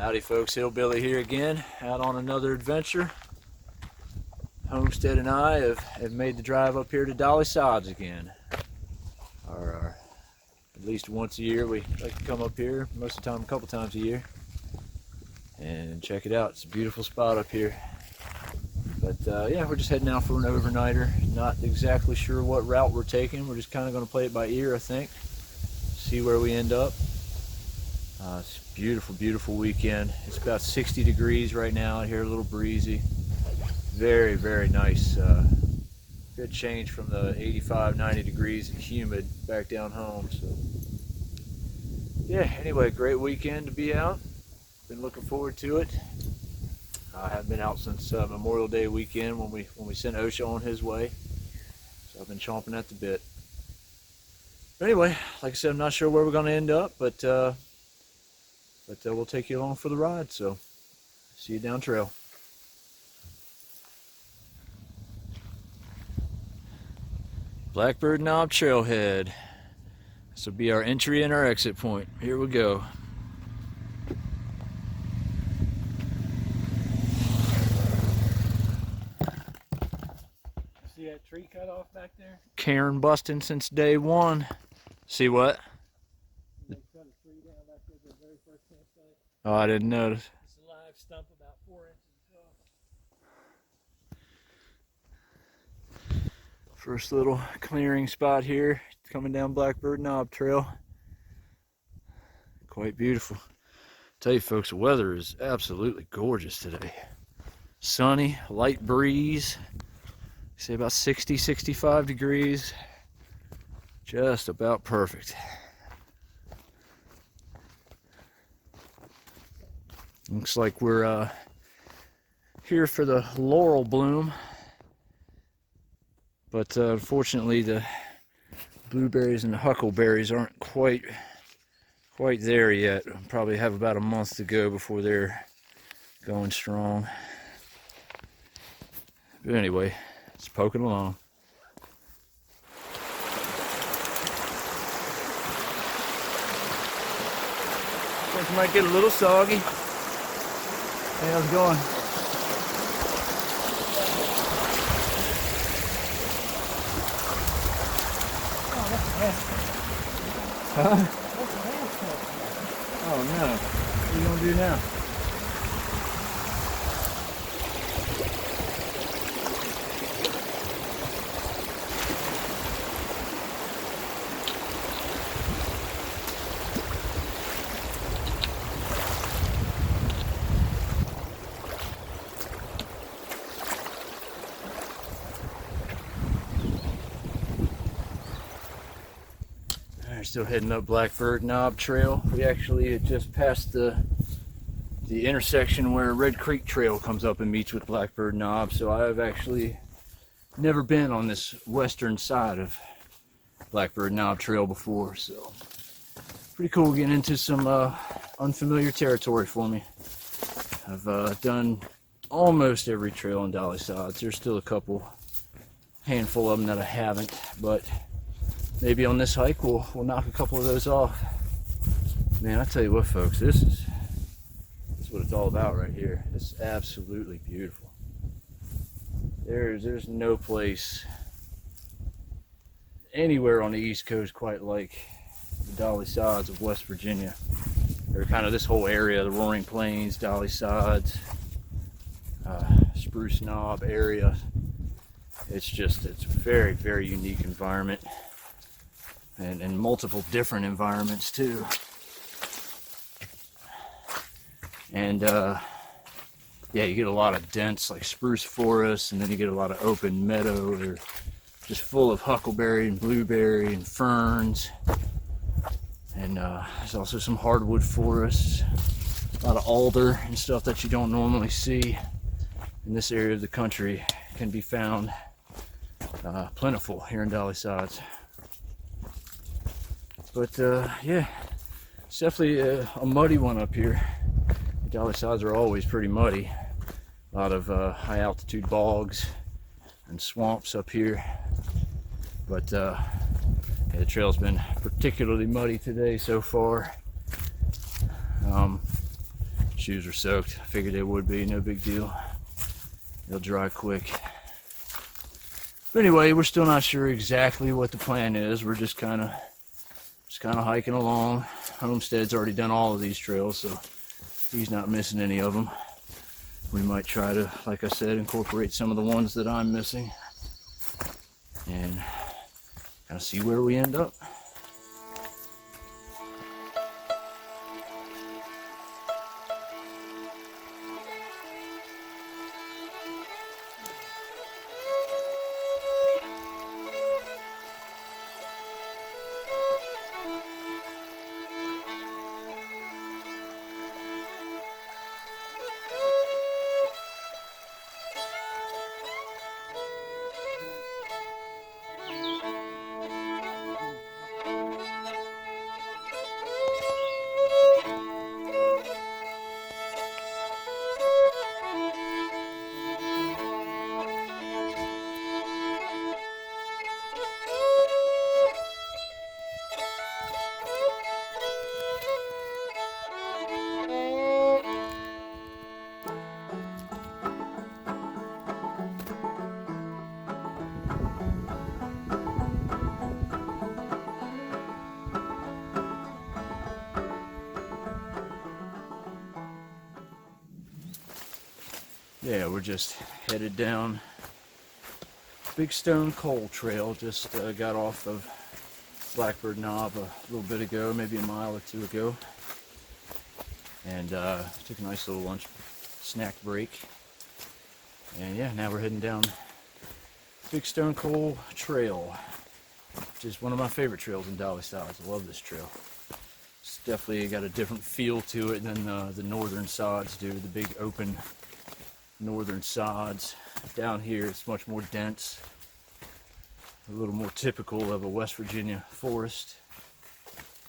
Howdy folks, Hillbilly here again, out on another adventure. Homestead and I have made the drive up here to Dolly Sods again. At least once a year we like to come up here, most of the time a couple times a year, and check it out. It's a beautiful spot up here. But yeah, we're just heading out for an overnighter. Not exactly sure what route we're taking. We're just kind of going to play it by ear, I think. See where we end up. It's a beautiful, beautiful weekend. It's about 60 degrees right now out here, a little breezy. Very, very nice. Good change from the 85, 90 degrees and humid back down home. So yeah, anyway, great weekend to be out. Been looking forward to it. I haven't been out since Memorial Day weekend when we sent Osha on his way. So I've been chomping at the bit. But anyway, like I said, I'm not sure where we're going to end up, but we'll take you along for the ride. So see you down trail. Blackbird Knob trailhead. This will be our entry and our exit point. Here we go. See that tree cut off back there? Karen busting since day one. See what? They cut a tree down back there at the very first campsite. Oh, I didn't notice. It's a live stump about 4 inches across. First little clearing spot here, coming down Blackbird Knob Trail. Quite beautiful. Tell you folks, the weather is absolutely gorgeous today. Sunny, light breeze. Say about 60, 65 degrees. Just about perfect. Looks like we're here for the laurel bloom. But unfortunately the blueberries and the huckleberries aren't quite there yet. Probably have about a month to go before they're going strong. But anyway, it's poking along. Think it might get a little soggy. Hey, how's it going? Huh? Oh no. What are you gonna do now? We're still heading up Blackbird Knob Trail. We actually had just passed the intersection where Red Creek Trail comes up and meets with Blackbird Knob, so I've actually never been on this western side of Blackbird Knob Trail before, so pretty cool getting into some unfamiliar territory for me. I've done almost every trail in Dolly Sods. There's still a handful of them that I haven't, but maybe on this hike we'll knock a couple of those off. Man, I tell you what folks, this is what it's all about right here. It's absolutely beautiful. There's no place anywhere on the East Coast quite like the Dolly Sods of West Virginia. Or kind of this whole area, the Roaring Plains, Dolly Sods, Spruce Knob area. It's a very, very unique environment. And multiple different environments too. And yeah, you get a lot of dense like spruce forest, and then you get a lot of open meadow. They're just full of huckleberry and blueberry and ferns. And there's also some hardwood forests, a lot of alder and stuff that you don't normally see in this area of the country. Can be found plentiful here in Dolly Sods. But yeah, it's definitely a muddy one up here. The Dolly Sods are always pretty muddy. A lot of high altitude bogs and swamps up here. But yeah, the trail's been particularly muddy today so far. Shoes are soaked. I figured they would be, no big deal. They'll dry quick. But anyway, we're still not sure exactly what the plan is. We're just kind of hiking along. Homestead's already done all of these trails, so he's not missing any of them. We might try to, like I said, incorporate some of the ones that I'm missing and kind of see where we end up. Yeah, we're just headed down Big Stone Coal Trail. Just got off of Blackbird Knob a little bit ago, maybe a mile or two ago, and took a nice little lunch snack break. And yeah, now we're heading down Big Stone Coal Trail, which is one of my favorite trails in Dolly Sods. I love this trail. It's definitely got a different feel to it than the northern sods do, the big open northern sods. Down here it's much more dense, a little more typical of a West Virginia forest.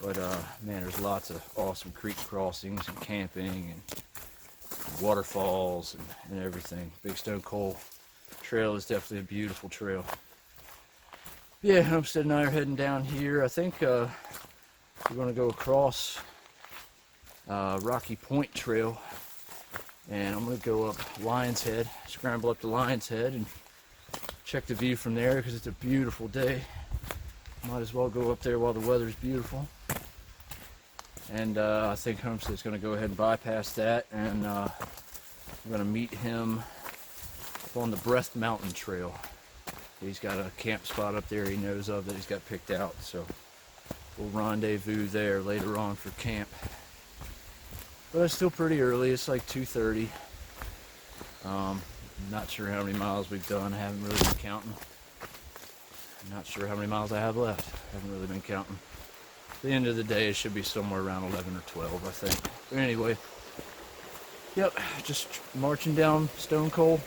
But man, there's lots of awesome creek crossings and camping and waterfalls and everything. Big Stone Coal Trail is definitely a beautiful trail. Yeah, Homestead and I are heading down here. I think we're going to go across Rocky Point Trail, and I'm going to go up Lion's Head, scramble up to Lion's Head and check the view from there because it's a beautiful day. Might as well go up there while the weather's beautiful. And I think Homestead's going to go ahead and bypass that, and we're going to meet him up on the Breast Mountain Trail. He's got a camp spot up there he knows of that he's got picked out, so we'll rendezvous there later on for camp. But it's still pretty early. It's like 2:30. Not sure how many miles we've done. I haven't really been counting. I'm not sure how many miles I have left. I haven't really been counting. At the end of the day, it should be somewhere around 11 or 12, I think. But anyway, yep, just marching down Stone Coal,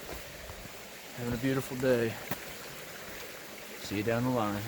having a beautiful day. See you down the line.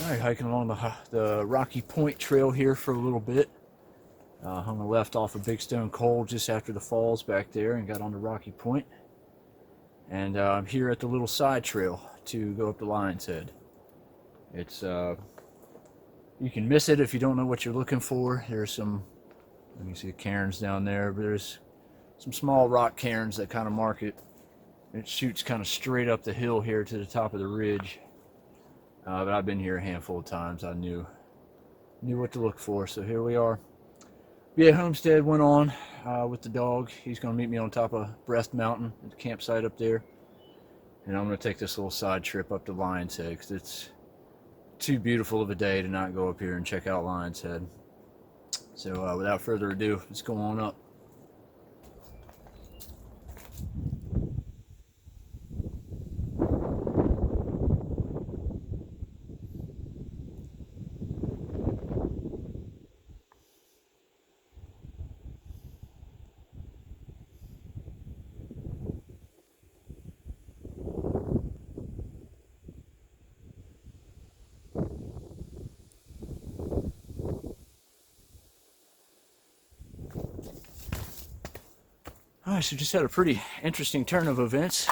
Alright, hiking along the Rocky Point Trail here for a little bit. Hung a left off of Big Stone Coal just after the falls back there and got onto Rocky Point. And I'm here at the little side trail to go up to Lion's Head. It's, you can miss it if you don't know what you're looking for. There's some, you can see the cairns down there, but there's some small rock cairns that kind of mark it. It shoots kind of straight up the hill here to the top of the ridge. But I've been here a handful of times. I knew what to look for, so here we are. Yeah, Homestead went on with the dog. He's going to meet me on top of Breast Mountain at the campsite up there. And I'm going to take this little side trip up to Lion's Head because it's too beautiful of a day to not go up here and check out Lion's Head. So without further ado, let's go on up. Alright, so just had a pretty interesting turn of events.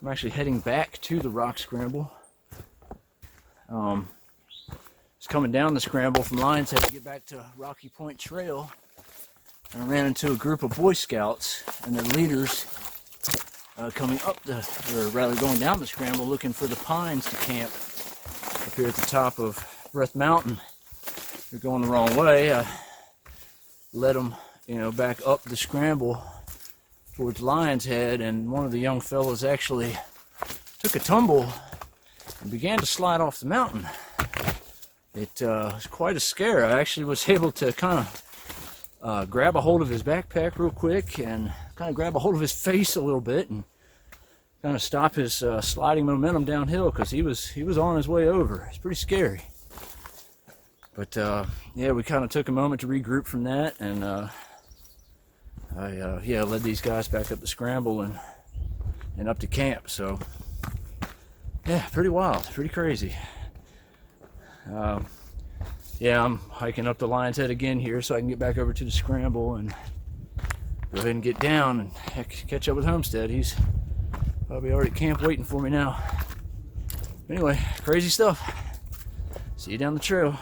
I'm actually heading back to the rock scramble. Just coming down the scramble from Lions Head to get back to Rocky Point Trail, and I ran into a group of Boy Scouts and their leaders coming up or rather going down the scramble looking for the pines to camp up here at the top of Breath Mountain. They're going the wrong way. I led them, back up the scramble towards Lions Head, and one of the young fellows actually took a tumble and began to slide off the mountain. It was quite a scare. I actually was able to kind of grab a hold of his backpack real quick and kind of grab a hold of his face a little bit and kind of stop his sliding momentum downhill, because he was on his way over. It's pretty scary. But yeah, we kind of took a moment to regroup from that, and I led these guys back up the scramble and up to camp. So yeah, pretty wild, pretty crazy. Yeah, I'm hiking up the Lions Head again here so I can get back over to the scramble and go ahead and get down and catch up with Homestead. He's probably already at camp waiting for me now. Anyway, crazy stuff. See you down the trail.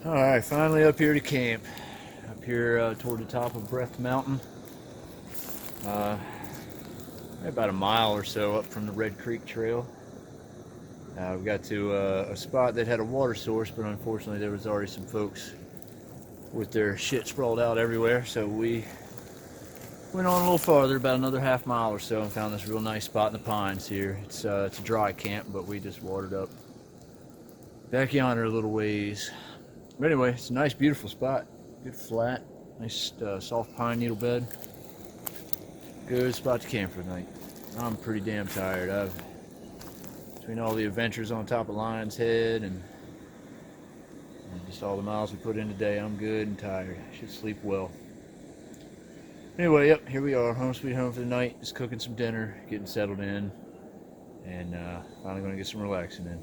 Alright, finally up here to camp. Up here toward the top of Breath Mountain. About a mile or so up from the Red Creek Trail. We got to a spot that had a water source, but unfortunately there was already some folks with their shit sprawled out everywhere, so we went on a little farther, about another half mile or so, and found this real nice spot in the pines here. It's a dry camp, but we just watered up back yonder a little ways. But anyway, it's a nice, beautiful spot. Good flat, nice soft pine needle bed. Good spot to camp for the night. I'm pretty damn tired. Between all the adventures on top of Lions Head and just all the miles we put in today, I'm good and tired. I should sleep well. Anyway, yep, here we are, home sweet home for the night. Just cooking some dinner, getting settled in, and finally going to get some relaxing in.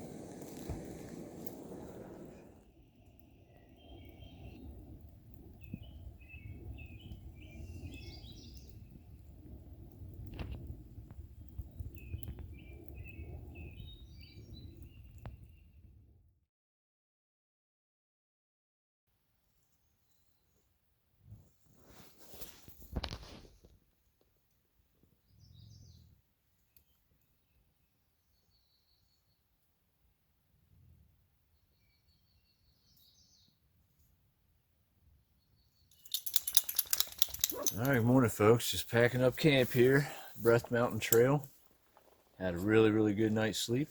Alright, morning folks, just packing up camp here, Breath Mountain Trail. Had a really good night's sleep.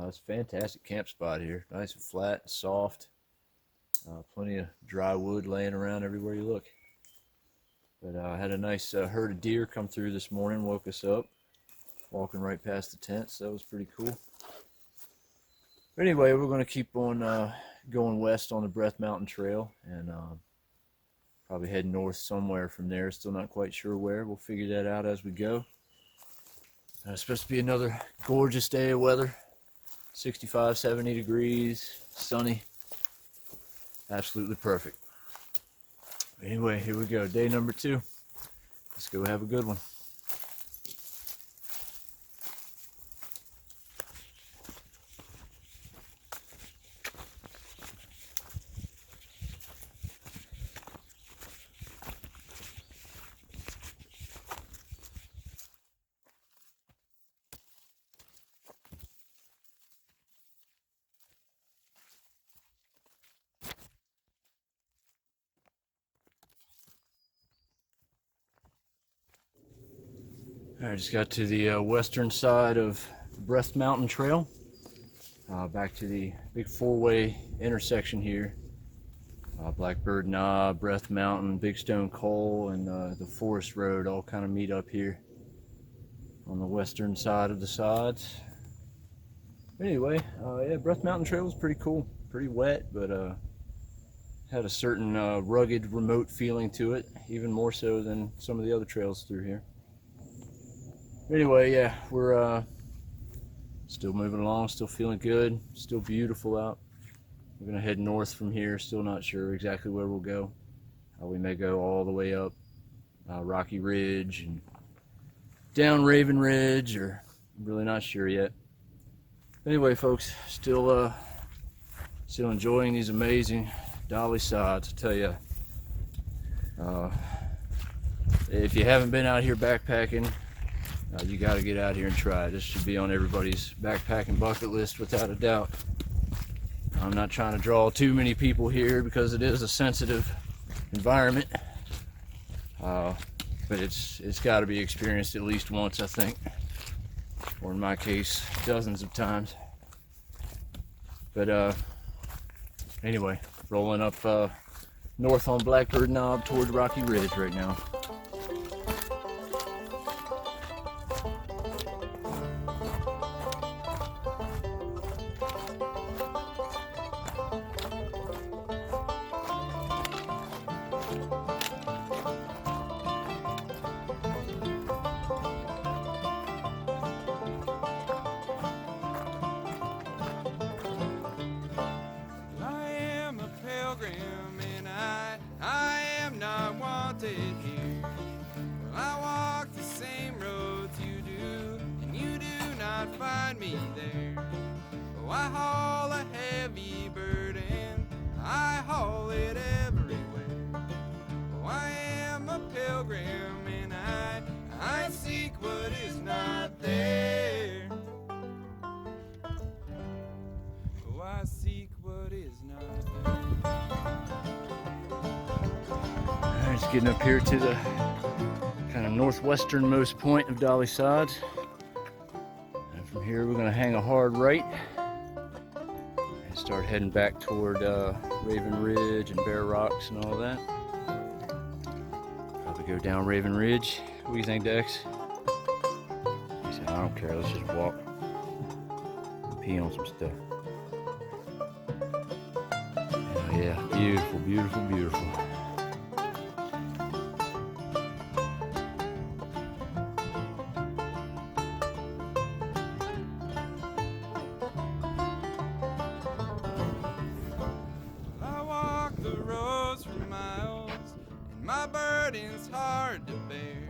It's a fantastic camp spot here, nice and flat and soft. Plenty of dry wood laying around everywhere you look. But I had a nice herd of deer come through this morning, woke us up, walking right past the tent, so that was pretty cool. But anyway, we're going to keep on going west on the Breath Mountain Trail, and Probably head north somewhere from there. Still not quite sure where. We'll figure that out as we go. It's supposed to be another gorgeous day of weather. 65, 70 degrees, sunny. Absolutely perfect. Anyway, here we go. Day number 2. Let's go have a good one. I just got to the western side of Breath Mountain Trail. Back to the big 4-way intersection here. Blackbird and I, Breath Mountain, Big Stone Coal, and the Forest Road all kind of meet up here on the western side of the Sods. Anyway, yeah, Breath Mountain Trail was pretty cool. Pretty wet, but had a certain rugged, remote feeling to it, even more so than some of the other trails through here. Anyway, yeah, we're still moving along, still feeling good, still beautiful out. We're gonna head north from here, still not sure exactly where we'll go. We may go all the way up Rocky Ridge and down Raven Ridge, or really not sure yet. Anyway, folks, still enjoying these amazing Dolly Sods. I tell you, if you haven't been out here backpacking, you got to get out here and try it. This should be on everybody's backpacking bucket list without a doubt. I'm not trying to draw too many people here because it is a sensitive environment, but it's got to be experienced at least once, I think, or in my case, dozens of times. But anyway, rolling up north on Blackbird Knob toward Rocky Ridge right now. I am not wanted here. Well, I walk the same roads you do, and you do not find me there. Oh, I haul a heavy burden, I haul it everywhere. Oh, I am a pilgrim, and I seek what is not there. Oh, I seek what is not there. Just getting up here to the kind of northwesternmost point of Dolly Sods. And from here we're going to hang a hard right and start heading back toward Raven Ridge and Bear Rocks and all that. Probably go down Raven Ridge. What do you think, Dex? He said, I don't care, let's just walk. Pee on some stuff. Oh yeah, beautiful, beautiful, beautiful. My burden's hard to bear.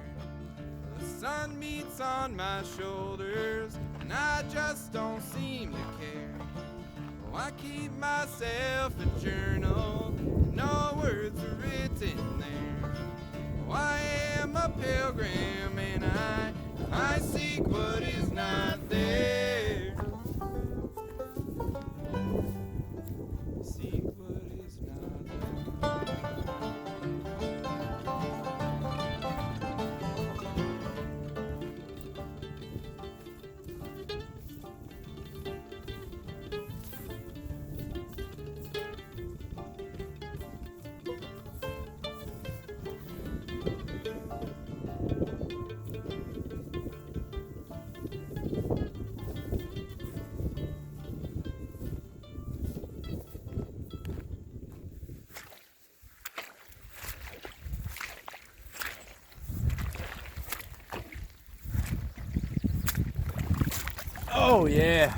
The sun beats on my shoulders, and I just don't seem to care. Oh, I keep myself a journal, no words are written there. Oh, I am a pilgrim, and I seek what is not there. Seek what is not there. Oh yeah.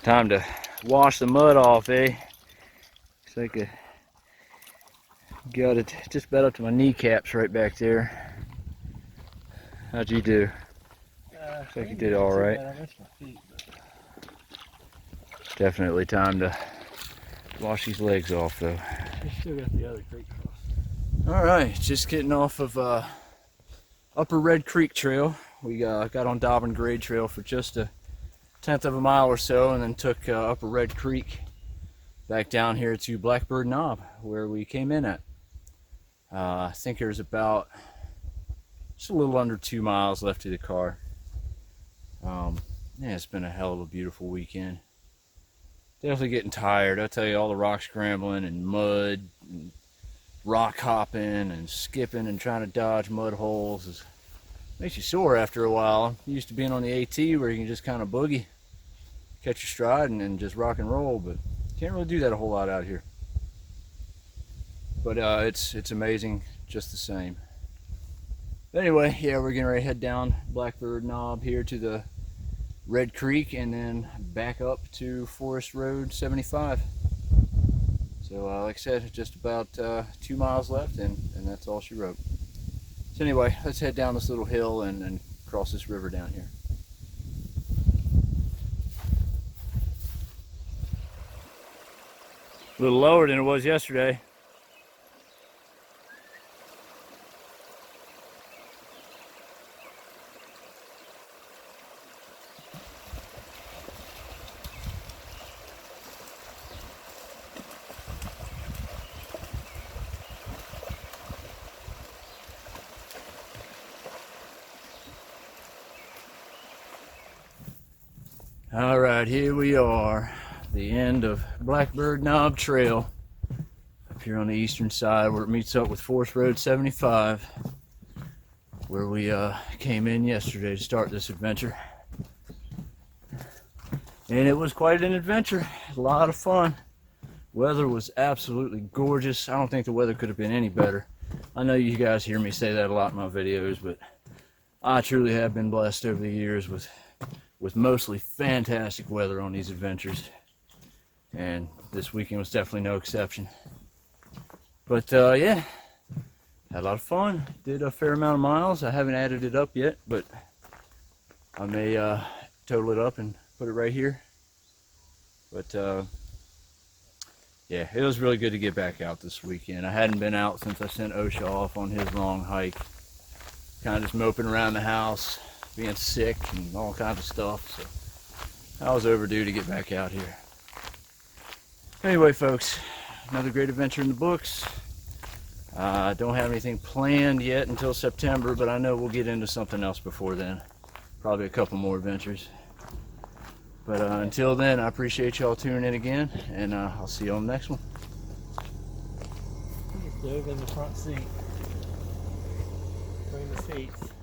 Time to wash the mud off, eh? Looks like I got it just about up to my kneecaps right back there. How'd you do? Looks like you did all right. I missed my feet, but Definitely time to wash these legs off, though. we still got the other creek cross. All right, just getting off of Upper Red Creek Trail. We got on Dobbin Grade Trail for just a 1/10 of a mile or so, and then took Upper Red Creek back down here to Blackbird Knob, where we came in at. I think there's about just a little under 2 miles left to the car. Yeah, it's been a hell of a beautiful weekend. Definitely getting tired. I'll tell you, all the rock scrambling and mud and rock hopping and skipping and trying to dodge mud holes makes you sore after a while. I'm used to being on the AT where you can just kind of boogie, catch your stride, and just rock and roll, but can't really do that a whole lot out here. But it's amazing just the same. But anyway, yeah, we're getting ready to head down Blackbird Knob here to the Red Creek and then back up to Forest Road 75. So like I said, just about 2 miles left, and that's all she wrote. So anyway, let's head down this little hill and cross this river down here. A little lower than it was yesterday. All right, here we are, the end of Blackbird Knob Trail, up here on the eastern side where it meets up with Forest Road 75, where we came in yesterday to start this adventure. And it was quite an adventure, a lot of fun. Weather was absolutely gorgeous. I don't think the weather could have been any better. I know you guys hear me say that a lot in my videos, but I truly have been blessed over the years with mostly fantastic weather on these adventures, and this weekend was definitely no exception. But yeah, had a lot of fun, did a fair amount of miles. I haven't added it up yet, but I may total it up and put it right here. But yeah, it was really good to get back out this weekend. I hadn't been out since I sent Osha off on his long hike, kind of just moping around the house, being sick and all kinds of stuff, so I was overdue to get back out here. Anyway, folks, another great adventure in the books. I don't have anything planned yet until September, but I know we'll get into something else before then. Probably a couple more adventures. But until then, I appreciate y'all tuning in again, and I'll see you on the next one. Just dove in the front seat, between the seats.